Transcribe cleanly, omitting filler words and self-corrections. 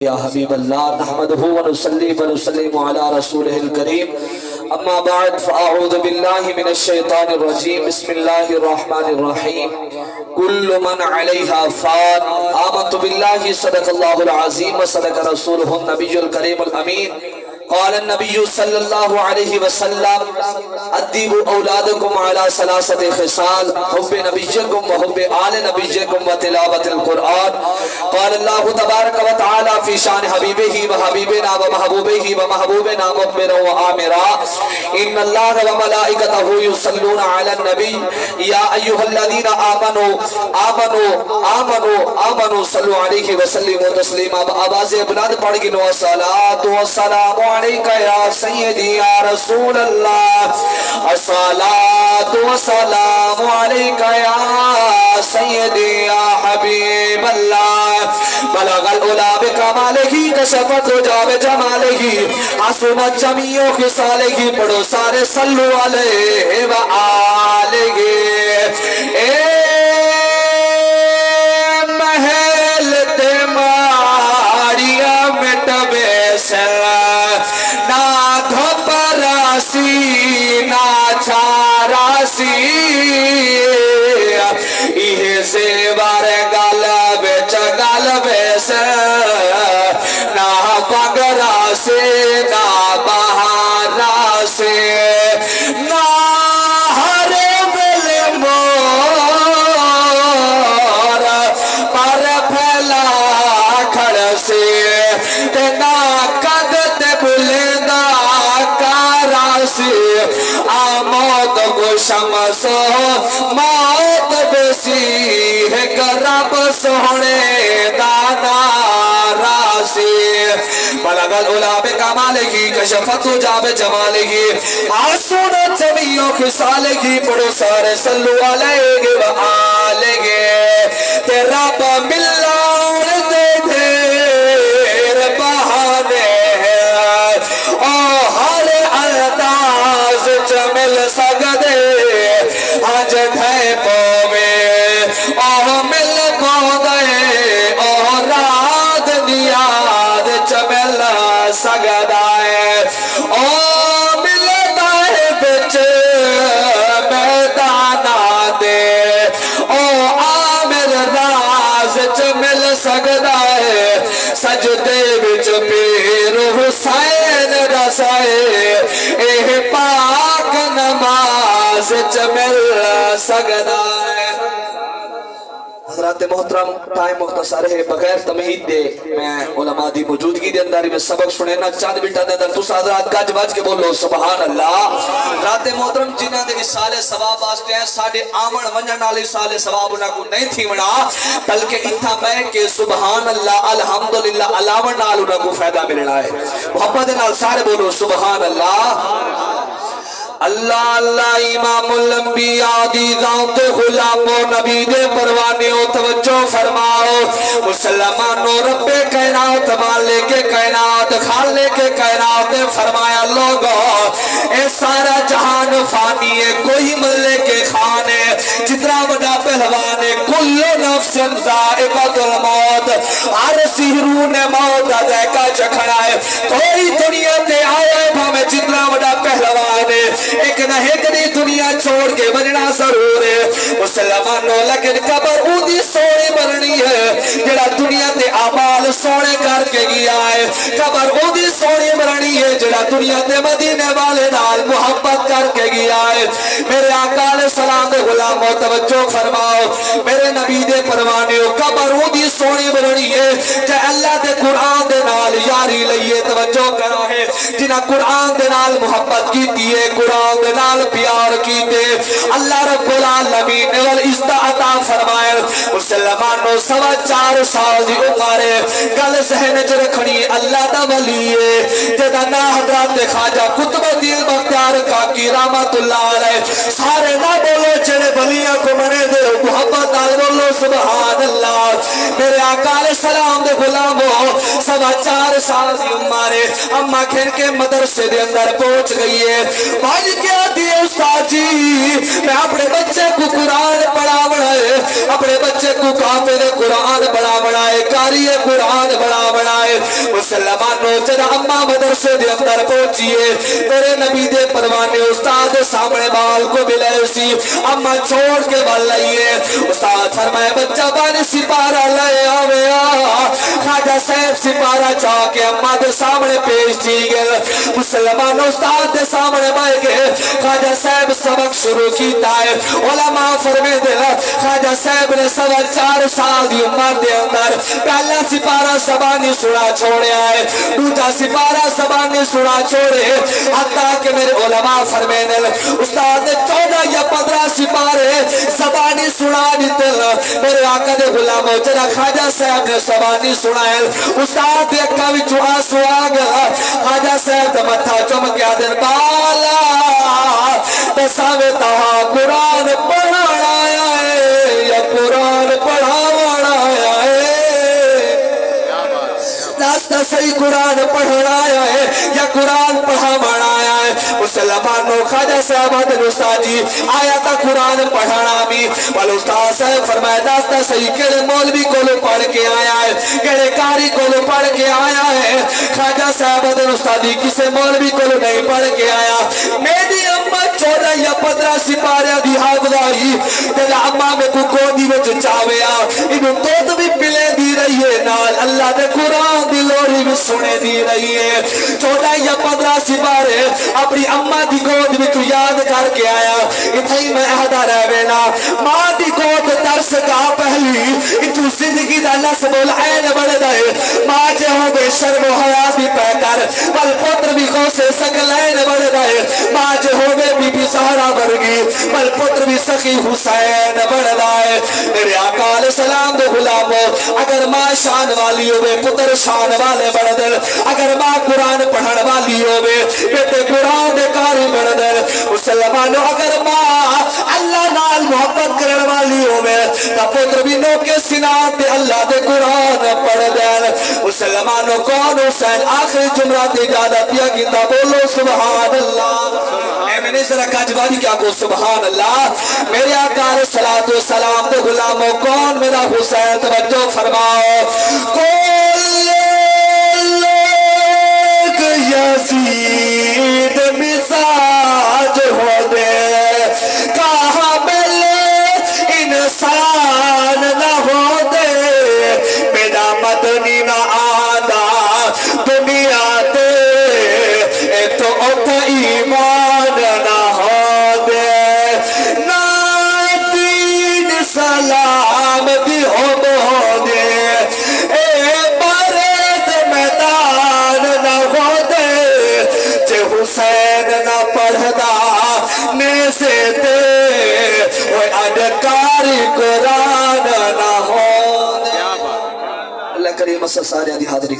یا حبیب اللہ نحمدہ ونصلی ونسلم علی رسولہ الکریم اما بعد فاعوذ باللہ من الشیطان الرجیم بسم اللہ الرحمن الرحیم کل من علیہا فان آمنت باللہ صدق اللہ العظیم وصدق رسولہ النبی الکریم الامین قال النبي صلى الله عليه وسلم ادبوا اولادكم على ثلاثه خصال حب نبيكم وحب آل نبيكم وتلاوة القرآن قال الله تبارك وتعالى في شان حبيبه وحبيبنا ومحبوبه ومحبوبنا مؤمنا وآمرا ان الله وملائكته يصلون على النبي يا ايها الذين آمنوا صلوا عليه وسلموا تسليما آواز بلند پڑھ گنو الصلاة والسلام علیکہ یا سیدی یا رسول اللہ الصلاة والسلام علیکہ یا سیدی یا حبیب اللہ بلغ العلا بکمالہ کشفت رجا بجمالہ حسنت جمیع خصالہ پڑھو سارے صلو علیہ وآلہ اے محل تماریا مٹبے سر نا دھپراسی نا چھاراسی یہ زیور گلب چگلب سے نا پگراسی نا بہاراسی نا ہر دل مور پر پھیلا کھڑسی نا قدت بلندہ کاراسی آموت کو شمس موت بسی ہے گرب سوڑے دانا راسی بلغ العلا بکمالہ کشفت رجا بجمالہ حسنت جمیع خصالہ پڑھو سارے صلو علیہ وآلہ تیرا پا ملان دے دیر بہانے ہر انداز چمل سگدے آج ڈھائی پوے مل پودے رات نیاد چمل سگدائے ملتا ہے بچ میدانا دے آمر راز چمل سگدائے سجدے بچ پیر حسین رسائے اے پاک نماز چمل سگدائے حضرات محترم ٹائم مختصر ہے بغیر تمہید دے میں علماء دی موجودگی دے اندر میں سبق سنینا چاند بیٹا دے اندر تُس حضرات گاج باج کے بولو سبحان اللہ حضرات محترم جنہ دے سالے ثواب واسطے ہیں ساڑھے آمن ونجن علی سالے ثواب انہا کو نہیں تھی منا بلکہ اتھا میں کہ سبحان اللہ الحمدللہ علاوہ نال انہا کو فائدہ ملنا ہے محبت نال سارے بولو سبحان اللہ اللہ اللہ امام الانبیاء دی ذات غلام و نبی دے پروانے و توجہ فرماؤ مسلمانوں رب کائنات مالک کائنات خالق کائنات فرمایا لوگو اے سارا جہان فانی ہے کوئی ملک خان ہے جتنا بڑا پہلوان ہے کل نفس ذائقۃ الموت ہر سہرون موت ذائقہ چکھڑا ہے کوئی دنیا تے آیا ہے ہمیں جتنا بڑا پہلوان ہے ایک نہ ایک دی دنیا چھوڑ کے بننا ضرور ہے مسلمانوں لیکن قبر اودی سونے بننی ہے جڑا دنیا تے اعمال سونے کر کے گیا ہے قبر اودی سونے بننی ہے جڑا دنیا تے مدینے والے نال محبت کر کے گیا ہے میرے آقا علیہ السلام دے غلاموں توجہ فرماؤ میرے نبی دے پروانیوں قبر اودی سونے بننی ہے کہ اللہ دے قرآن دے نال یاری لئیے توجہ کرو ہے جنہ قرآن دے نال محبت کی دیئے قرآن دے نال پیار کیتے اللہ رب العالمین نے والعزت عطا فرمائے مسلمانوں 4.25 سال دی عمر گل ذہن وچ رکھنی اللہ دا ولی ہے جدا نا حضرت خواجہ قطب الدین بختیار کاکی رحمت اللہ علیہ سارے نہ بولو جڑے ولیاں کو منے دے محبت نال بولو سبحان اللہ میرے آقا علیہ السلام دے غلاموں 4.25 سال دی عمر اما کھن کے مدرسے دے اندر پہنچ گئی ہے بھائی کیا دیئے استاد جی میں اپنے بچے کو قرآن پڑھا بڑھائے اپنے بچے کو کافر قرآن بڑھا بڑھائے قاری قرآن بڑھا بڑھائے مسلمانوں جد اما مدرسے دے اندر پہنچیے میرے نبی دے پروانے استاد سامنے بال کو ملے اسی اما چھوڑ کے بال لئیے استاد فرمائے بچہ بانی سپارہ لے آوے خواجہ صاحب سپارہ چاہ کے اما دے سامنے پیش تھی گئے مسلمانوں استاد دے سامنے بائے گئے خواجہ صاحب سبق شروع کیتا ہے علماء فرمے دے خواجہ صاحب نے 4.5 سال دی عمر دے اندر پہلا سپارہ زبانی سنا چھوڑے آئے دوسرا سپارہ زبانی سنا چھوڑے حتیٰ کہ میرے علماء فرمے دے استاد نے 14 یا 15 سپارے زبانی سنا دیتے میرے آقا دے غلاموں جنہ خواجہ صاحب نے زبانی سنائے استاد دے کبھی چوہا سواگا خواجہ صاحب دے متھا چمکیا دن بالا بساوے تہا قرآن پڑھانا آیا ہے یا قرآن پڑھانا آیا ہے داستا صحیح قرآن پڑھانا آیا ہے یا قرآن پڑھانا آیا ہے مسلمانوں خواجہ صاحب دن استاد جی آیا تا قرآن پڑھانا بھی بل استاد صاحب فرمائے داستا صحیح کڑے مولوی کو لو پڑھ کے آیا ہے کڑے کاری کو لو پڑھ کے آیا ہے خواجہ صاحب دن استاد جی کسے مولوی کو لو نہیں پڑھ کے آیا میری اممہ 14 یا 15 سپارے دی حافظائی تیرا اممہ میں کو گودی وچ چاویا انہوں تو بھی پلے دی رہی ہے نال اللہ دے قرآن دی لوری بھی سنے دی رہی ہے 14 یا 15 سپارے اپنی اممہ دی گود میں تو یاد کر کے آیا اتھائی میں اہدہ رہوینا ماں دی گود درس کا پہلی اتو زندگی دا نصب العین بڑھ دائے ماں جے ہو بے شرم و حیات بھی پہ کر بل پتر بھی خوصے سکلین بڑھ دائے ماں جے ہو بے بی بی سہرہ برگی بل پتر بھی سخی حسین بڑھ دائے میرے آقا علیہ السلام دے غلاموں اگر ماں شان والی ہوئے پتر شان والے بڑھ دل اگر ماں قرآن پڑھن والی ہوئے بیٹے قرآن دے کاری بڑھ دل مسلمانوں اگر ماں اللہ نال محبت کرن والی ہوئے تا پتر بھی نو کے سنان دے اللہ دے قرآن پڑھ دل مسلمانوں کون حسین آخری جمرات اجازت دیا گیتا بولو سبحان اللہ اے میں نے ذرا کاجباری کیا کو سبحان اللہ میرے آقا علیہ السلام دے غلاموں کون میرا حسین توجہ فرماؤ کل لوگ یزید مزاج ہو دے کہاں ملے انسان نہ ہو دے میرا مدنی نہ آدھا دنیا دے تو اوپا ایمان نہ ہو دے نہ دین سلام دی ہو دے اے برد میدان نہ ہو دے جے حسین نہ پڑھدا نیسے دے وہ ادکاری قرآن نہ ہو دے اللہ کریم سارے دی حاضری